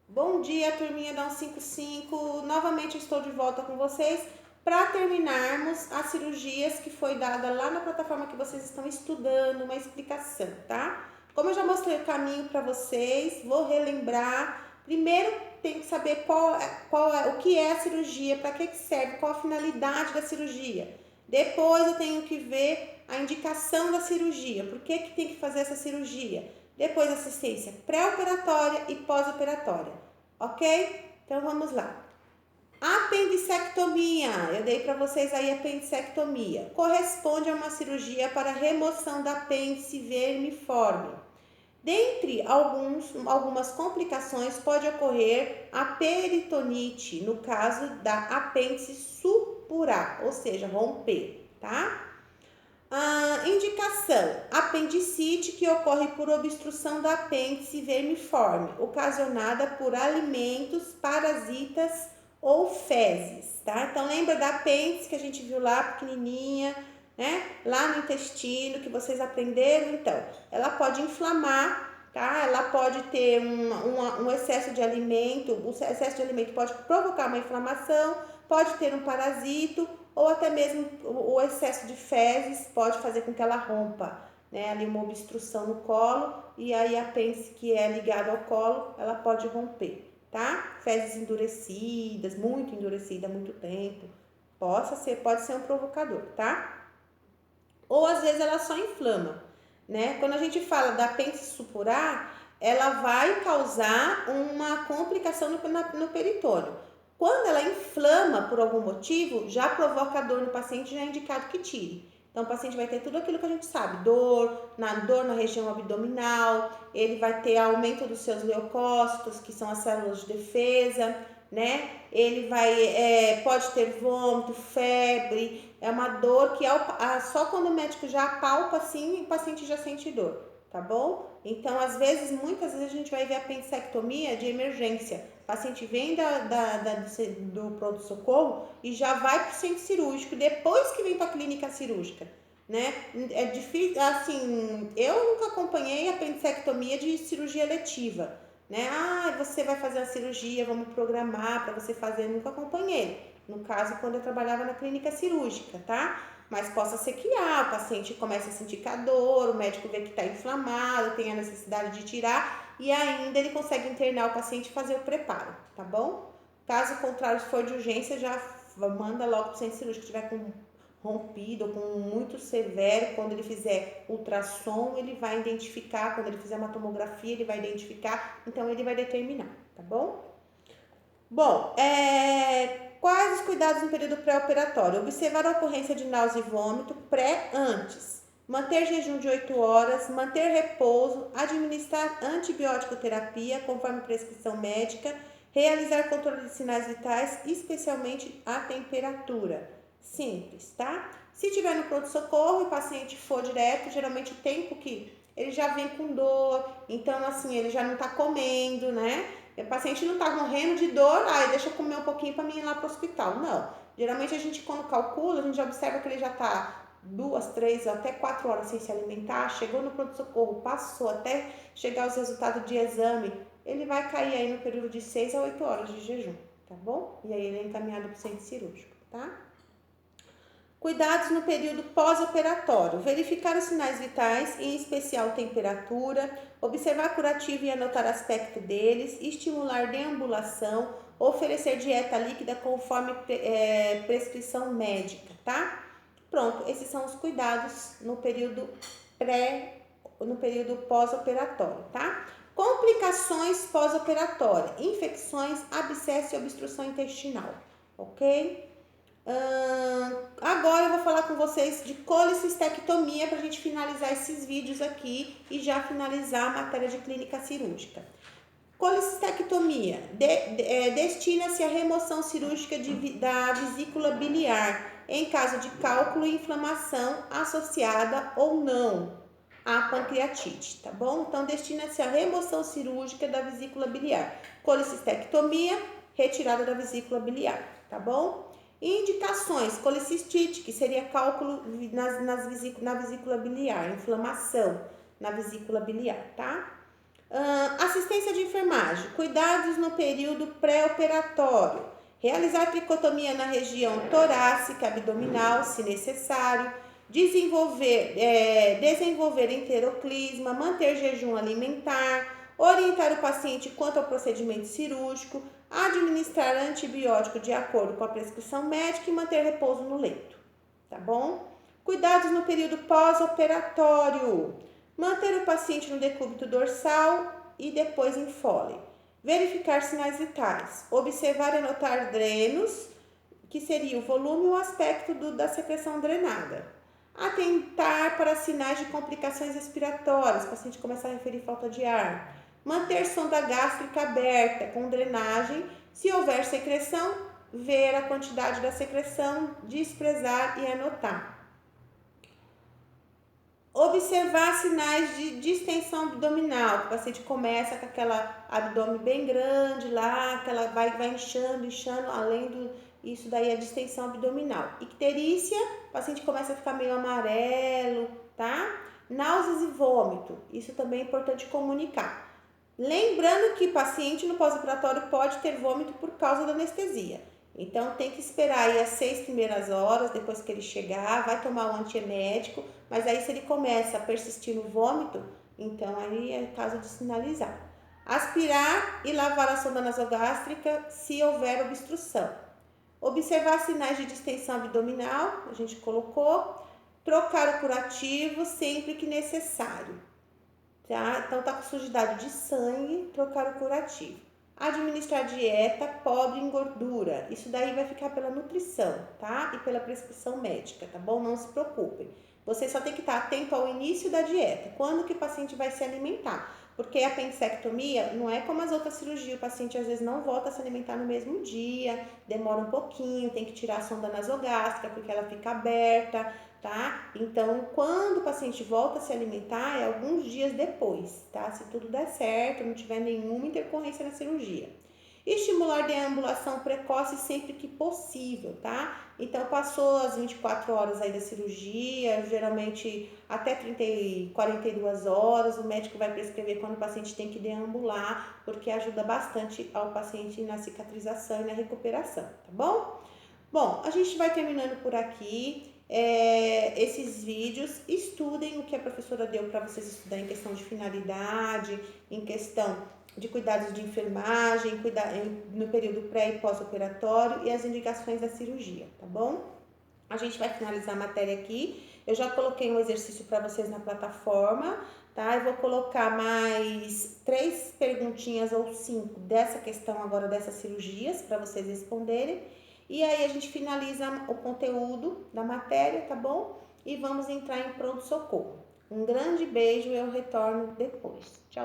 Bom dia, turminha da 155. Novamente estou de volta com vocês para terminarmos as cirurgias que foi dada lá na plataforma que vocês estão estudando, uma explicação, tá? Como eu já mostrei o caminho para vocês, vou relembrar. Primeiro tem que saber o que é a cirurgia, para que serve, qual a finalidade da cirurgia. Depois eu tenho que ver a indicação da cirurgia, por que tem que fazer essa cirurgia. Depois assistência pré-operatória e pós-operatória, ok? Então vamos lá. Apendicectomia, eu dei para vocês aí apendicectomia. Corresponde a uma cirurgia para remoção da apêndice vermiforme. Dentre algumas complicações pode ocorrer a peritonite, no caso da apêndice supurar, ou seja, romper, tá? A indicação: apendicite que ocorre por obstrução da apêndice vermiforme, ocasionada por alimentos, parasitas ou fezes, tá? Então lembra da apêndice que a gente viu lá pequenininha, né? Lá no intestino que vocês aprenderam. Então, ela pode inflamar, tá? Ela pode ter um excesso de alimento. O excesso de alimento pode provocar uma inflamação, pode ter um parasito, ou até mesmo o excesso de fezes pode fazer com que ela rompa, né? Ali uma obstrução no colo, e aí a apêndice que é ligada ao colo, ela pode romper, tá? Fezes endurecidas, muito endurecida há muito tempo, pode ser um provocador, tá? Ou às vezes ela só inflama, né? Quando a gente fala da apêndice supurar, ela vai causar uma complicação no peritônio. Quando ela inflama por algum motivo, já provoca dor no paciente, já é indicado que tire. Então, o paciente vai ter tudo aquilo que a gente sabe: dor na região abdominal, ele vai ter aumento dos seus leucócitos, que são as células de defesa, né? Ele pode ter vômito, febre, é uma dor que só quando o médico já apalpa assim, o paciente já sente dor, tá bom? Então, muitas vezes a gente vai ver apendicectomia de emergência. O paciente vem do pronto-socorro e já vai para o centro cirúrgico, depois que vem para a clínica cirúrgica, né? É difícil, assim, eu nunca acompanhei apendicectomia de cirurgia letiva, né? Você vai fazer a cirurgia, vamos programar para você fazer. Eu nunca acompanhei. No caso, quando eu trabalhava na clínica cirúrgica, tá? Mas possa ser que o paciente comece a sentir dor, o médico vê que está inflamado, tem a necessidade de tirar, e ainda ele consegue internar o paciente e fazer o preparo, tá bom? Caso contrário, se for de urgência, já manda logo para o centro cirúrgico. Se tiver com rompido ou com muito severo, quando ele fizer ultrassom, ele vai identificar, quando ele fizer uma tomografia, ele vai identificar, então ele vai determinar, tá bom? Bom, quais os cuidados no período pré-operatório? Observar a ocorrência de náusea e vômito antes. Manter jejum de 8 horas, manter repouso, administrar antibiótico terapia conforme prescrição médica, realizar controle de sinais vitais, especialmente a temperatura. Simples, tá? Se tiver no pronto-socorro e o paciente for direto, geralmente o tempo que ele já vem com dor, então assim, ele já não tá comendo, né? O paciente não tá morrendo de dor, deixa eu comer um pouquinho para mim ir lá pro hospital. Não. Geralmente a gente, quando calcula, a gente já observa que ele já tá 2, 3, até 4 horas sem se alimentar, chegou no pronto-socorro, passou até chegar os resultados de exame, ele vai cair aí no período de 6 a 8 horas de jejum, tá bom? E aí ele é encaminhado para o centro cirúrgico, tá? Cuidados no período pós-operatório. Verificar os sinais vitais, em especial temperatura, observar curativo e anotar aspecto deles, estimular deambulação, oferecer dieta líquida conforme prescrição médica, tá? Pronto, esses são os cuidados no período pós-operatório, tá? Complicações pós-operatórias: infecções, abscesso e obstrução intestinal, ok? Agora eu vou falar com vocês de colicistectomia para a gente finalizar esses vídeos aqui e já finalizar a matéria de clínica cirúrgica. Colicistectomia destina-se à remoção cirúrgica da vesícula biliar em caso de cálculo e inflamação associada ou não à pancreatite, tá bom? Então, destina-se à remoção cirúrgica da vesícula biliar. Colicistectomia, retirada da vesícula biliar, tá bom? Indicações: colicistite, que seria cálculo na vesícula biliar, inflamação na vesícula biliar, tá? Assistência de enfermagem, cuidados no período pré-operatório, realizar tricotomia na região torácica, abdominal, se necessário, desenvolver enteroclisma, manter jejum alimentar, orientar o paciente quanto ao procedimento cirúrgico, administrar antibiótico de acordo com a prescrição médica e manter repouso no leito, tá bom? Cuidados no período pós-operatório, manter o paciente no decúbito dorsal e depois em Foley. Verificar sinais vitais, observar e anotar drenos, que seria o volume e o aspecto da secreção drenada. Atentar para sinais de complicações respiratórias, o paciente começa a referir falta de ar. Manter sonda gástrica aberta com drenagem. Se houver secreção, ver a quantidade da secreção, desprezar e anotar. Observar sinais de distensão abdominal. O paciente começa com aquela abdômen bem grande lá, aquela vai inchando, além isso daí é distensão abdominal. Icterícia, o paciente começa a ficar meio amarelo, tá? Náuseas e vômito, isso também é importante comunicar. Lembrando que paciente no pós-operatório pode ter vômito por causa da anestesia. Então, tem que esperar aí as 6 primeiras horas, depois que ele chegar, vai tomar um antiemético, mas aí se ele começa a persistir no vômito, então aí é caso de sinalizar. Aspirar e lavar a sonda nasogástrica se houver obstrução. Observar sinais de distensão abdominal, a gente colocou. Trocar o curativo sempre que necessário. Tá? Então, tá com sujidade de sangue, trocar o curativo. Administrar dieta pobre em gordura. Isso daí vai ficar pela nutrição, tá? E pela prescrição médica, tá bom? Não se preocupem. Você só tem que estar atento ao início da dieta. Quando que o paciente vai se alimentar? Porque a apendicectomia não é como as outras cirurgias. O paciente às vezes não volta a se alimentar no mesmo dia, demora um pouquinho, tem que tirar a sonda nasogástrica porque ela fica aberta, tá? Então, quando o paciente volta a se alimentar, é alguns dias depois, tá? Se tudo der certo, não tiver nenhuma intercorrência na cirurgia. Estimular deambulação precoce sempre que possível, tá? Então, passou as 24 horas aí da cirurgia, geralmente até 30 e 42 horas, o médico vai prescrever quando o paciente tem que deambular, porque ajuda bastante ao paciente na cicatrização e na recuperação, tá bom? Bom, a gente vai terminando por aqui. Esses vídeos, estudem o que a professora deu para vocês estudar em questão de finalidade, em questão de cuidados de enfermagem, no período pré e pós-operatório e as indicações da cirurgia, tá bom? A gente vai finalizar a matéria aqui. Eu já coloquei um exercício para vocês na plataforma, tá? Eu vou colocar mais 3 perguntinhas ou 5 dessa questão agora dessas cirurgias para vocês responderem. E aí a gente finaliza o conteúdo da matéria, tá bom? E vamos entrar em pronto-socorro. Um grande beijo e eu retorno depois. Tchau!